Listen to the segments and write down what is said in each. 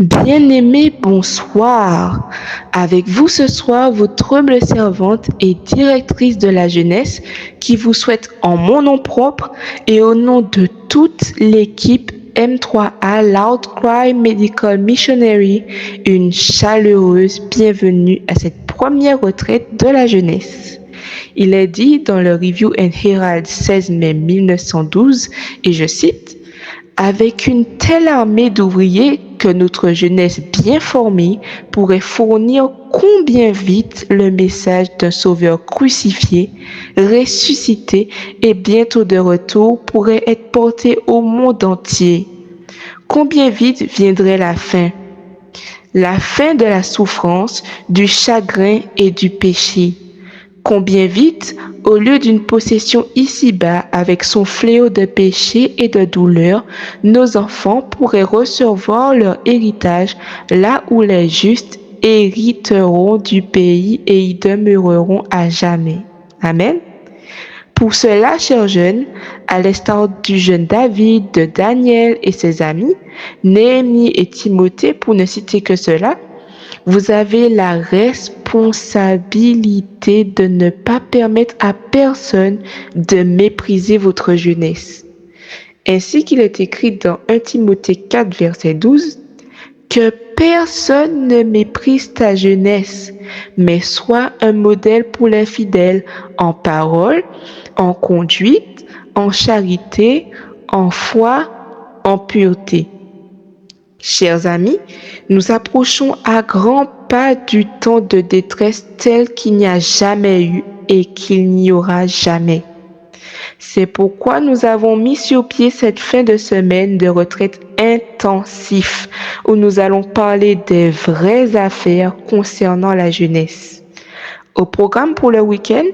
Bien-aimés, bonsoir. Avec vous ce soir, votre humble servante et directrice de la jeunesse qui vous souhaite en mon nom propre et au nom de toute l'équipe M3A Loud Cry Medical Missionary une chaleureuse bienvenue à cette première retraite de la jeunesse. Il est dit dans le Review and Herald 16 mai 1912, et je cite, « Avec une telle armée d'ouvriers que notre jeunesse bien formée pourrait fournir combien vite le message d'un sauveur crucifié, ressuscité et bientôt de retour pourrait être porté au monde entier. Combien vite viendrait la fin de la souffrance, du chagrin et du péché. Combien vite, au lieu d'une possession ici-bas avec son fléau de péché et de douleur, nos enfants pourraient recevoir leur héritage là où les justes hériteront du pays et y demeureront à jamais. Amen. Pour cela, chers jeunes, à l'instar du jeune David, de Daniel et ses amis, Néhémie et Timothée, pour ne citer que cela, vous avez la responsabilité de ne pas permettre à personne de mépriser votre jeunesse. Ainsi qu'il est écrit dans 1 Timothée 4, verset 12, « Que personne ne méprise ta jeunesse, mais sois un modèle pour les fidèles en parole, en conduite, en charité, en foi, en pureté. » Chers amis, nous approchons à grands pas du temps de détresse tel qu'il n'y a jamais eu et qu'il n'y aura jamais. C'est pourquoi nous avons mis sur pied cette fin de semaine de retraite intensif où nous allons parler des vraies affaires concernant la jeunesse. Au programme pour le week-end,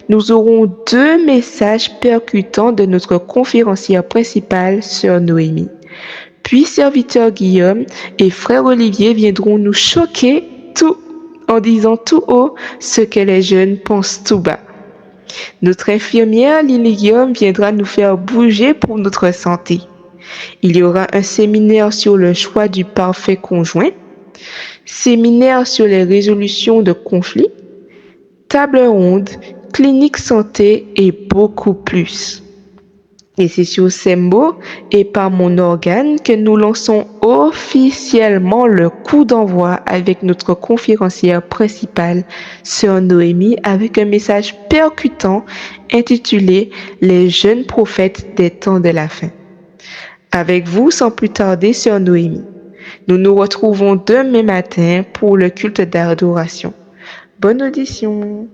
nous aurons 2 messages percutants de notre conférencière principale, Sœur Noémie. Puis serviteur Guillaume et frère Olivier viendront nous choquer en disant tout haut ce que les jeunes pensent tout bas. Notre infirmière Lily Guillaume viendra nous faire bouger pour notre santé. Il y aura un séminaire sur le choix du parfait conjoint, séminaire sur les résolutions de conflits, table ronde, clinique santé et beaucoup plus. Et c'est sur ces mots et par mon organe que nous lançons officiellement le coup d'envoi avec notre conférencière principale, Sœur Noémie, avec un message percutant intitulé « Les jeunes prophètes des temps de la fin ». Avec vous, sans plus tarder, Sœur Noémie. Nous nous retrouvons demain matin pour le culte d'adoration. Bonne audition.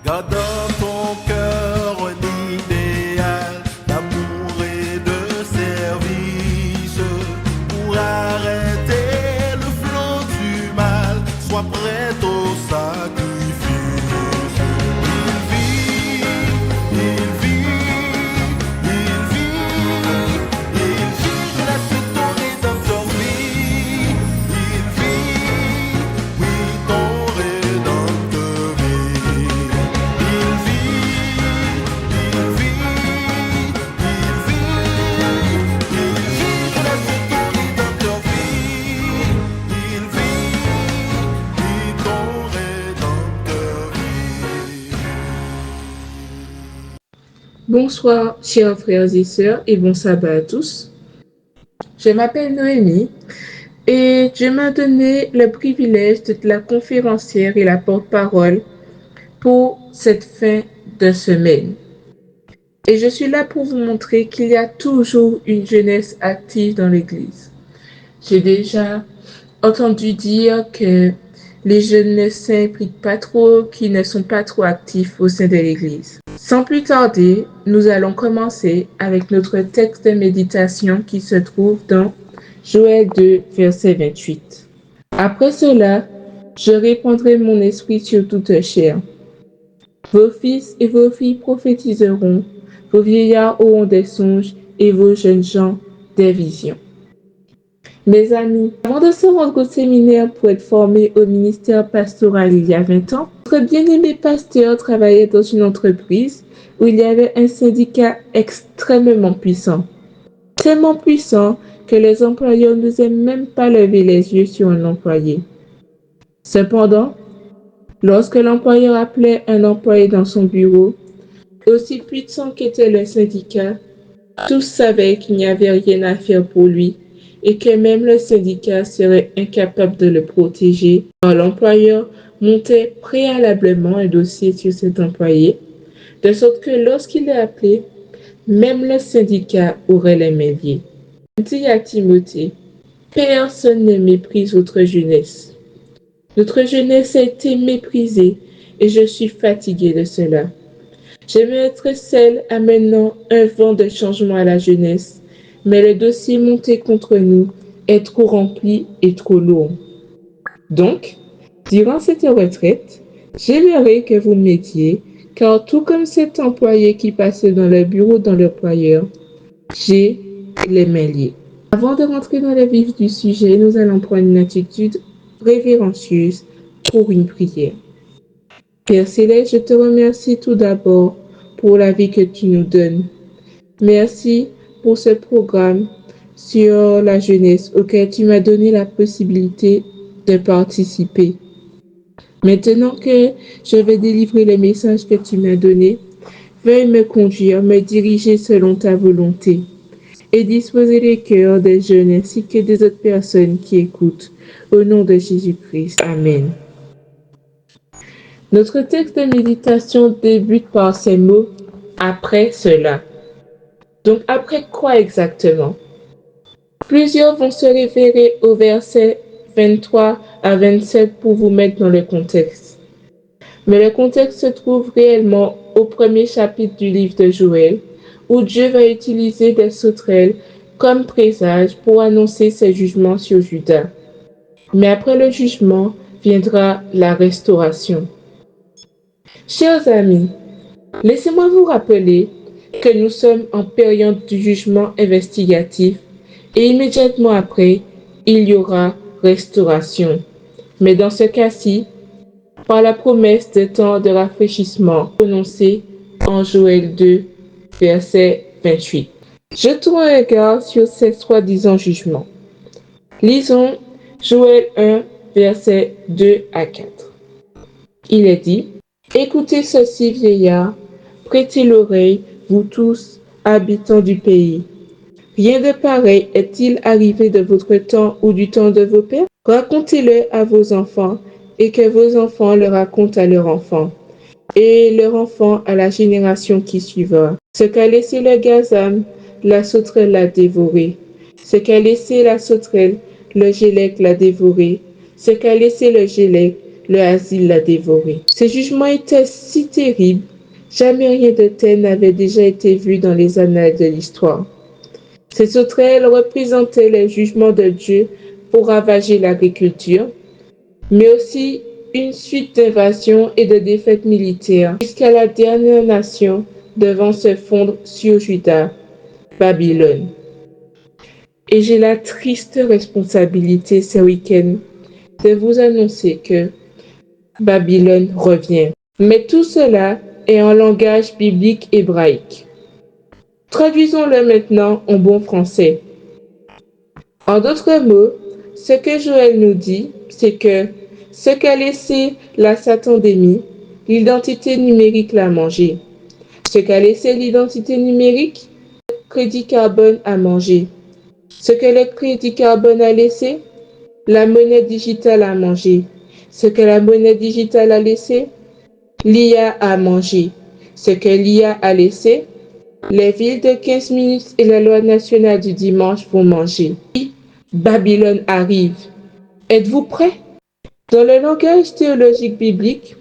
Garde dans ton cœur Bonsoir, chers frères et sœurs, et bon sabbat à tous. Je m'appelle Noémie et Dieu m'a donné le privilège d'être la conférencière et la porte-parole pour cette fin de semaine. Et je suis là pour vous montrer qu'il y a toujours une jeunesse active dans l'Église. J'ai déjà entendu dire que les jeunes ne s'impliquent pas trop, qu'ils ne sont pas trop actifs au sein de l'Église. Sans plus tarder, nous allons commencer avec notre texte de méditation qui se trouve dans Joël 2, verset 28. Après cela, je répandrai mon esprit sur toute chair. Vos fils et vos filles prophétiseront, vos vieillards auront des songes et vos jeunes gens des visions. Mes amis, avant de se rendre au séminaire pour être formé au ministère pastoral il y a 20 ans, notre bien-aimé pasteur travaillait dans une entreprise où il y avait un syndicat extrêmement puissant. Tellement puissant que les employeurs n'osaient même pas lever les yeux sur un employé. Cependant, lorsque l'employeur appelait un employé dans son bureau, aussi puissant qu'était le syndicat, tous savaient qu'il n'y avait rien à faire pour lui et que même le syndicat serait incapable de le protéger. Alors l'employeur montait préalablement un dossier sur cet employé, de sorte que lorsqu'il est appelé, même le syndicat aurait les mains liées. Dit à Timothée, personne ne méprise votre jeunesse. Notre jeunesse a été méprisée et je suis fatiguée de cela. J'aimerais être celle amenant un vent de changement à la jeunesse, mais le dossier monté contre nous est trop rempli et trop lourd. Donc, durant cette retraite, j'aimerais que vous m'aidiez, car tout comme cet employé qui passait dans le bureau de l'employeur, j'ai les mains liées. Avant de rentrer dans le vif du sujet, nous allons prendre une attitude révérencieuse pour une prière. Père Céleste, je te remercie tout d'abord pour la vie que tu nous donnes. Merci pour ce programme sur la jeunesse auquel tu m'as donné la possibilité de participer. Maintenant que je vais délivrer le message que tu m'as donné, veuille me conduire, me diriger selon ta volonté et disposer les cœurs des jeunes ainsi que des autres personnes qui écoutent. Au nom de Jésus-Christ. Amen. Notre texte de méditation débute par ces mots « après cela ». Donc après quoi exactement? Plusieurs vont se référer au verset 23 à 27 pour vous mettre dans le contexte. Mais le contexte se trouve réellement au premier chapitre du livre de Joël, où Dieu va utiliser des sauterelles comme présage pour annoncer ses jugements sur Juda. Mais après le jugement viendra la restauration. Chers amis, laissez-moi vous rappeler que nous sommes en période du jugement investigatif et immédiatement après, il y aura restauration. Mais dans ce cas-ci, par la promesse de temps de rafraîchissement prononcée en Joël 2, verset 28. Jetons un regard sur ces soi-disant jugements. Lisons Joël 1, verset 2 à 4. Il est dit, « Écoutez ceci, vieillards, prêtez l'oreille, vous tous, habitants du pays. Rien de pareil est-il arrivé de votre temps ou du temps de vos pères? Racontez-le à vos enfants, et que vos enfants le racontent à leurs enfants, et leurs enfants à la génération qui suivra. Ce qu'a laissé le gazam, la sauterelle l'a dévoré. Ce qu'a laissé la sauterelle, le gélec l'a dévoré. Ce qu'a laissé le gélec, le asile l'a dévoré. » Ces jugements étaient si terribles, jamais rien de tel n'avait déjà été vu dans les annales de l'histoire. Ces sauterelles représentaient les jugements de Dieu pour ravager l'agriculture, mais aussi une suite d'invasions et de défaites militaires jusqu'à la dernière nation devant se fondre sur Juda, Babylone. Et j'ai la triste responsabilité ce week-end de vous annoncer que Babylone revient. Mais tout cela est en langage biblique hébraïque. Traduisons-le maintenant en bon français. En d'autres mots, ce que Joël nous dit, c'est que ce qu'a laissé la satandémie, l'identité numérique l'a mangé. Ce qu'a laissé l'identité numérique, le crédit carbone a mangé. Ce que le crédit carbone a laissé, la monnaie digitale a mangé. Ce que la monnaie digitale a laissé, l'IA a mangé. Ce que l'IA a laissé, les villes de 15 minutes et la loi nationale du dimanche vont manger. Babylone arrive. Êtes-vous prêts? Dans le langage théologique biblique,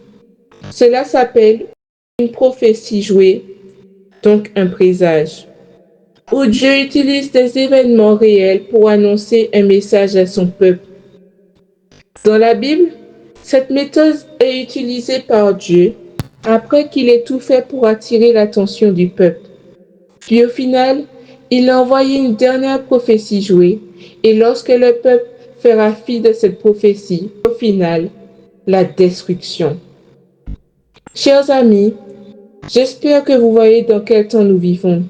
cela s'appelle une prophétie jouée, donc un présage, où Dieu utilise des événements réels pour annoncer un message à son peuple. Dans la Bible, cette méthode est utilisée par Dieu après qu'il ait tout fait pour attirer l'attention du peuple. Puis au final, il a envoyé une dernière prophétie jouée, et lorsque le peuple fera fi de cette prophétie, au final, la destruction. Chers amis, j'espère que vous voyez dans quel temps nous vivons.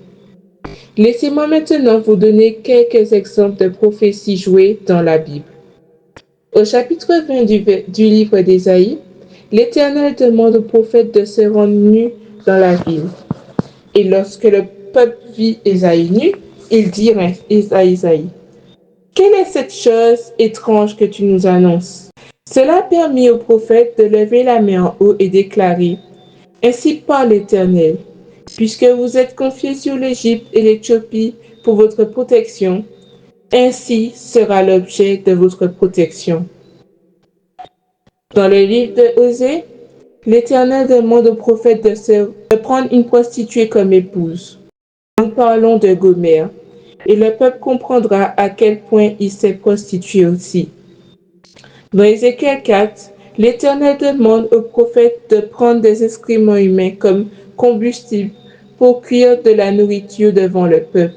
Laissez-moi maintenant vous donner quelques exemples de prophéties jouées dans la Bible. Au chapitre 20 du livre d'Ésaïe, l'Éternel demande au prophète de se rendre nu dans la ville. Et lorsque le peuple vit Ésaïe nu, il dit à Ésaïe, « Quelle est cette chose étrange que tu nous annonces ?» Cela a permis au prophète de lever la main en haut et déclarer, « Ainsi parle l'Éternel, puisque vous êtes confiés sur l'Égypte et l'Éthiopie pour votre protection, ainsi sera l'objet de votre protection. » Dans le livre de Osée, l'Éternel demande au prophète de prendre une prostituée comme épouse. Nous parlons de Gomère, et le peuple comprendra à quel point il s'est prostitué aussi. Dans Ézéchiel 4, l'Éternel demande au prophète de prendre des excréments humains comme combustible pour cuire de la nourriture devant le peuple.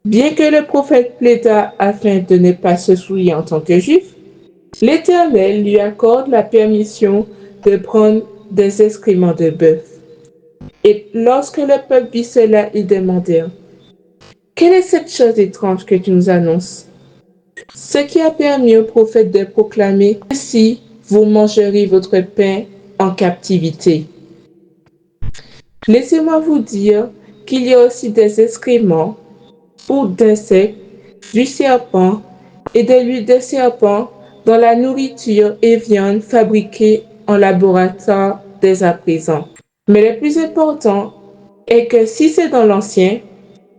Bien que le prophète plaida afin de ne pas se souiller en tant que juif, l'Éternel lui accorde la permission de prendre des excréments de bœuf. Et lorsque le peuple vit cela, ils demandèrent, « Quelle est cette chose étrange que tu nous annonces ?» Ce qui a permis au prophète de proclamer, « Ainsi vous mangerez votre pain en captivité. » Laissez-moi vous dire qu'il y a aussi des excréments ou d'insectes, du serpent et de l'huile de serpent dans la nourriture et viande fabriquée en laboratoire dès à présent. Mais le plus important est que si c'est dans l'Ancien,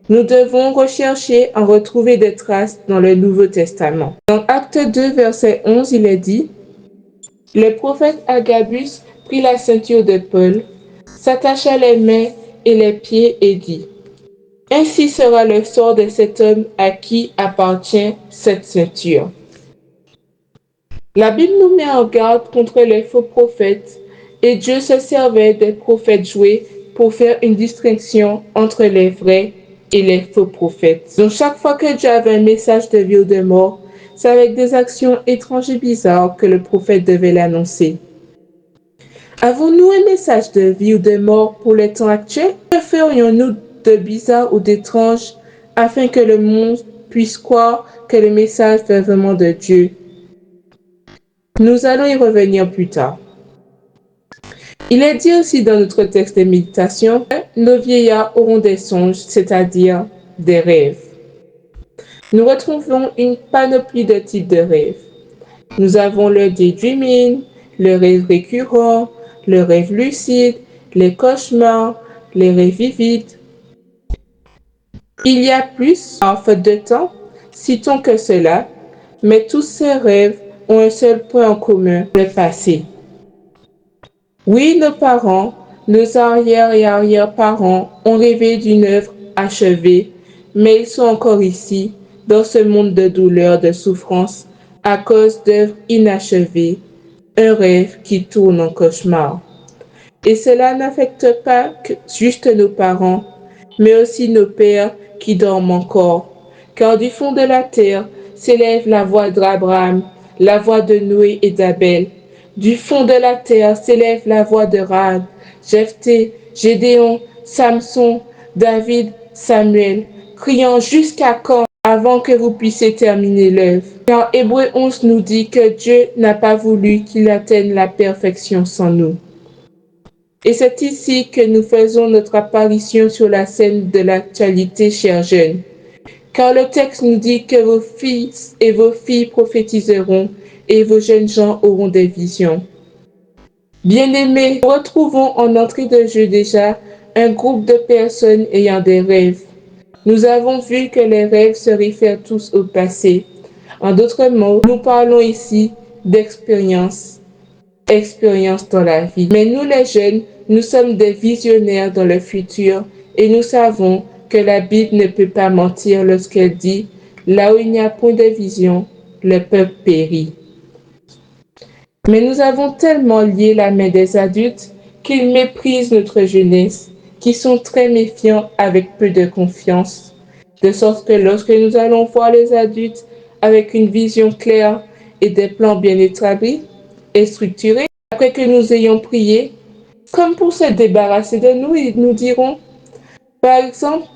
nous devons rechercher à retrouver des traces dans le Nouveau Testament. Dans Acte 2, verset 11, il est dit, « Le prophète Agabus prit la ceinture de Paul, s'attacha les mains et les pieds et dit, « Ainsi sera le sort de cet homme à qui appartient cette ceinture. » La Bible nous met en garde contre les faux prophètes et Dieu se servait des prophètes joués pour faire une distinction entre les vrais et les faux prophètes. Donc chaque fois que Dieu avait un message de vie ou de mort, c'est avec des actions étranges et bizarres que le prophète devait l'annoncer. Avons-nous un message de vie ou de mort pour les temps actuels? Que ferions-nous de bizarre ou d'étrange afin que le monde puisse croire que le message est vraiment de Dieu? Nous allons y revenir plus tard. Il est dit aussi dans notre texte de méditation que nos vieillards auront des songes, c'est-à-dire des rêves. Nous retrouvons une panoplie de types de rêves. Nous avons le daydreaming, le rêve récurrent, le rêve lucide, les cauchemars, les rêves vivides. Il y a plus, en faute de temps, citons que cela, mais tous ces rêves ont un seul point en commun, le passé. Oui, nos parents, nos arrière- et arrière-parents ont rêvé d'une œuvre achevée, mais ils sont encore ici, dans ce monde de douleur, de souffrance, à cause d'œuvres inachevées, un rêve qui tourne en cauchemar. Et cela n'affecte pas juste nos parents, mais aussi nos pères qui dorment encore, car du fond de la terre s'élève la voix d'Abraham, la voix de Noé et d'Abel. Du fond de la terre s'élève la voix de Rahab, Jephthé, Gédéon, Samson, David, Samuel, criant jusqu'à quand avant que vous puissiez terminer l'œuvre. Car Hébreux 11 nous dit que Dieu n'a pas voulu qu'il atteigne la perfection sans nous. Et c'est ici que nous faisons notre apparition sur la scène de l'actualité, chers jeunes. Car le texte nous dit que vos fils et vos filles prophétiseront et vos jeunes gens auront des visions. Bien-aimés, nous retrouvons en entrée de jeu déjà un groupe de personnes ayant des rêves. Nous avons vu que les rêves se réfèrent tous au passé. En d'autres mots, nous parlons ici d'expérience, expérience dans la vie. Mais nous les jeunes, nous sommes des visionnaires dans le futur et nous savons que la Bible ne peut pas mentir lorsqu'elle dit « Là où il n'y a point de vision, le peuple périt ». Mais nous avons tellement lié la main des adultes qu'ils méprisent notre jeunesse, qui sont très méfiants avec peu de confiance, de sorte que lorsque nous allons voir les adultes avec une vision claire et des plans bien établis et structurés, après que nous ayons prié, comme pour se débarrasser de nous, ils nous diront, par exemple,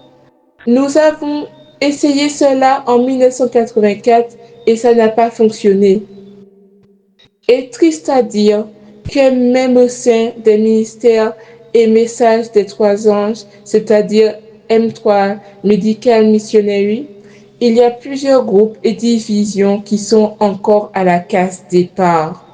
nous avons essayé cela en 1984 et ça n'a pas fonctionné. Est triste à dire que même au sein des ministères et messages des trois anges, c'est-à-dire M3 Medical Missionary, il y a plusieurs groupes et divisions qui sont encore à la case départ.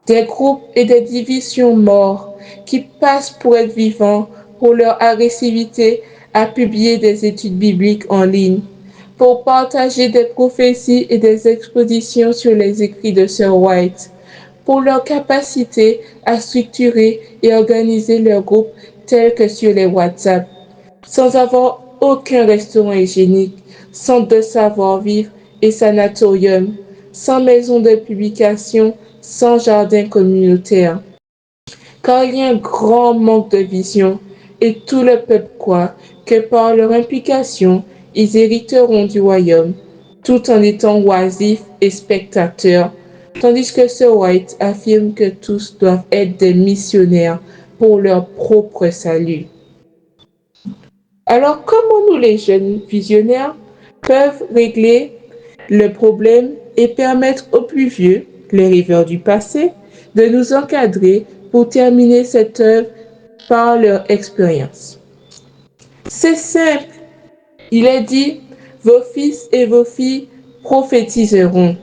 Des groupes et des divisions morts qui passent pour être vivants pour leur agressivité à publier des études bibliques en ligne, pour partager des prophéties et des expositions sur les écrits de Sir White, pour leur capacité à structurer et organiser leurs groupes tels que sur les WhatsApp, sans avoir aucun restaurant hygiénique, centre de savoir-vivre et sanatorium, sans maison de publication, sans jardin communautaire. Car il y a un grand manque de vision et tout le peuple croit que par leur implication, ils hériteront du royaume, tout en étant oisifs et spectateurs, tandis que Sir White affirme que tous doivent être des missionnaires pour leur propre salut. Alors comment nous les jeunes visionnaires peuvent régler le problème et permettre aux plus vieux, les rêveurs du passé, de nous encadrer pour terminer cette œuvre par leur expérience? C'est simple. Il est dit, vos fils et vos filles prophétiseront.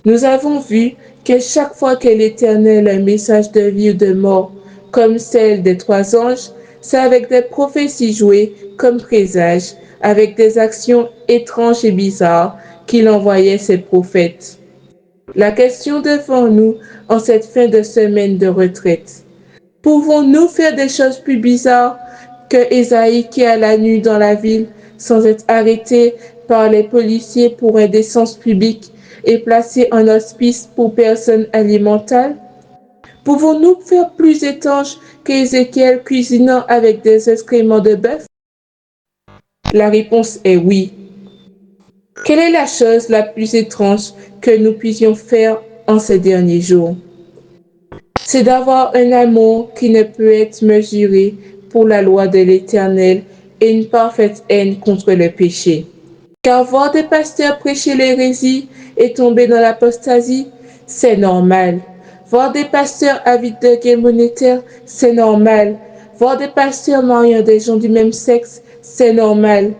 Nous avons vu que chaque fois que l'Éternel a un message de vie ou de mort, comme celle des trois anges, c'est avec des prophéties jouées comme présages, avec des actions étranges et bizarres qu'il envoyait ses prophètes. La question devant nous en cette fin de semaine de retraite: pouvons-nous faire des choses plus bizarres que Ésaïe qui a la nuit dans la ville sans être arrêté par les policiers pour indécence publique et placé en hospice pour personnes alimentales? Pouvons-nous faire plus étanche qu'Ézéchiel cuisinant avec des excréments de bœuf? La réponse est oui. Quelle est la chose la plus étrange que nous puissions faire en ces derniers jours? C'est d'avoir un amour qui ne peut être mesuré pour la loi de l'Éternel et une parfaite haine contre le péché. Car voir des pasteurs prêcher l'hérésie et tomber dans l'apostasie, c'est normal. Voir des pasteurs avides de gains monétaires, c'est normal. Voir des pasteurs mariant des gens du même sexe, c'est normal.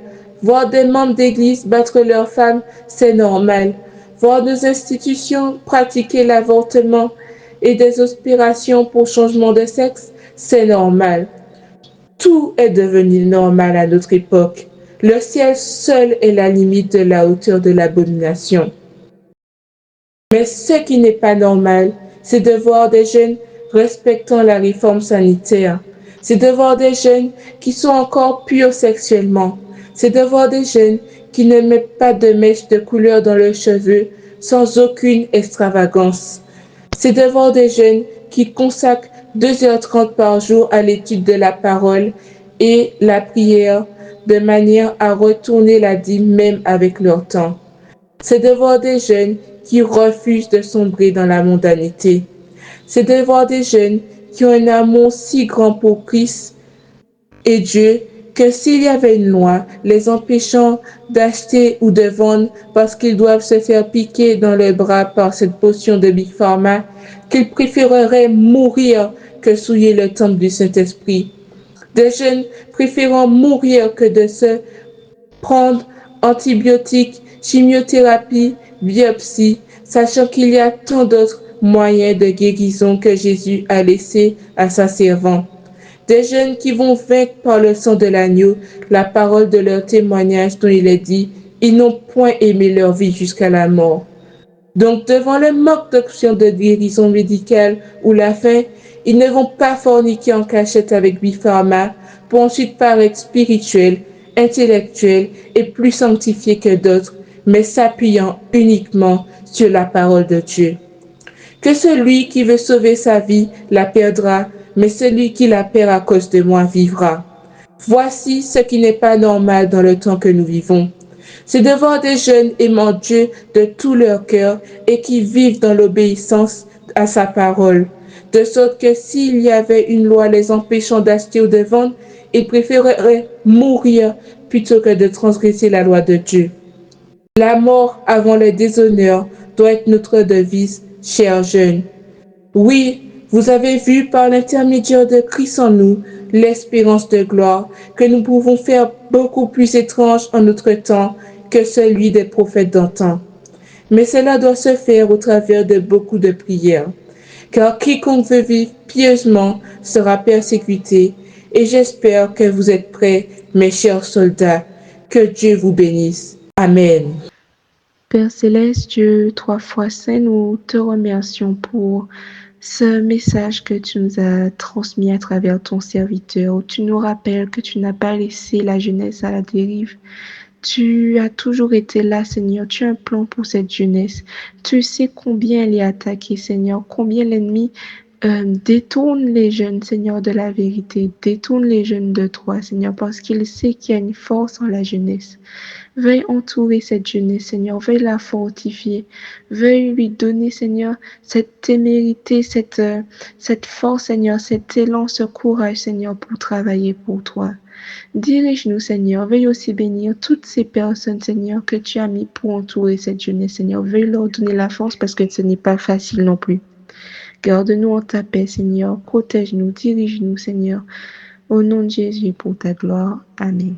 Voir des membres d'église battre leurs femmes, c'est normal. Voir nos institutions pratiquer l'avortement et des aspirations pour changement de sexe, c'est normal. Tout est devenu normal à notre époque. Le ciel seul est la limite de la hauteur de l'abomination. Mais ce qui n'est pas normal, c'est de voir des jeunes respectant la réforme sanitaire. C'est de voir des jeunes qui sont encore purs sexuellement. C'est de voir des jeunes qui ne mettent pas de mèches de couleur dans leurs cheveux sans aucune extravagance. C'est de voir des jeunes qui consacrent 2h30 par jour à l'étude de la parole et la prière de manière à retourner la dîme même avec leur temps. C'est de voir des jeunes qui refusent de sombrer dans la mondanité. C'est de voir des jeunes qui ont un amour si grand pour Christ et Dieu que s'il y avait une loi les empêchant d'acheter ou de vendre parce qu'ils doivent se faire piquer dans le bras par cette potion de Big Pharma, qu'ils préféreraient mourir que souiller le temple du Saint-Esprit. Des jeunes préférant mourir que de se prendre antibiotiques, chimiothérapie, biopsie, sachant qu'il y a tant d'autres moyens de guérison que Jésus a laissés à sa servante. Des jeunes qui vont vaincre par le sang de l'agneau la parole de leur témoignage dont il est dit, ils n'ont point aimé leur vie jusqu'à la mort. Donc, devant le manque d'options de guérison médicale ou la faim, ils ne vont pas forniquer en cachette avec Big Pharma pour ensuite paraître spirituels, intellectuels et plus sanctifiés que d'autres, mais s'appuyant uniquement sur la parole de Dieu. Que celui qui veut sauver sa vie la perdra, mais celui qui la perd à cause de moi vivra. Voici ce qui n'est pas normal dans le temps que nous vivons. C'est de voir des jeunes aimant Dieu de tout leur cœur et qui vivent dans l'obéissance à sa parole. De sorte que s'il y avait une loi les empêchant d'acheter ou de vendre, ils préféreraient mourir plutôt que de transgresser la loi de Dieu. La mort avant le déshonneur doit être notre devise, chers jeunes. Oui, vous avez vu par l'intermédiaire de Christ en nous l'espérance de gloire que nous pouvons faire beaucoup plus étrange en notre temps que celui des prophètes d'antan. Mais cela doit se faire au travers de beaucoup de prières, car quiconque veut vivre pieusement sera persécuté, et j'espère que vous êtes prêts, mes chers soldats. Que Dieu vous bénisse. Amen. Père céleste, Dieu, 3 fois saint, nous te remercions pour ce message que tu nous as transmis à travers ton serviteur, où tu nous rappelles que tu n'as pas laissé la jeunesse à la dérive. Tu as toujours été là, Seigneur. Tu as un plan pour cette jeunesse. Tu sais combien elle est attaquée, Seigneur, combien l'ennemi détourne les jeunes, Seigneur, de la vérité, détourne les jeunes de toi, Seigneur, parce qu'il sait qu'il y a une force en la jeunesse. Veuille entourer cette jeunesse, Seigneur, veuille la fortifier, veuille lui donner, Seigneur, cette témérité, cette force, Seigneur, cet élan, ce courage, Seigneur, pour travailler pour toi. Dirige-nous, Seigneur. Veuille aussi bénir toutes ces personnes, Seigneur, que tu as mis pour entourer cette jeunesse, Seigneur. Veuille leur donner la force parce que ce n'est pas facile non plus. Garde-nous en ta paix, Seigneur. Protège-nous, dirige-nous, Seigneur. Au nom de Jésus, pour ta gloire. Amen.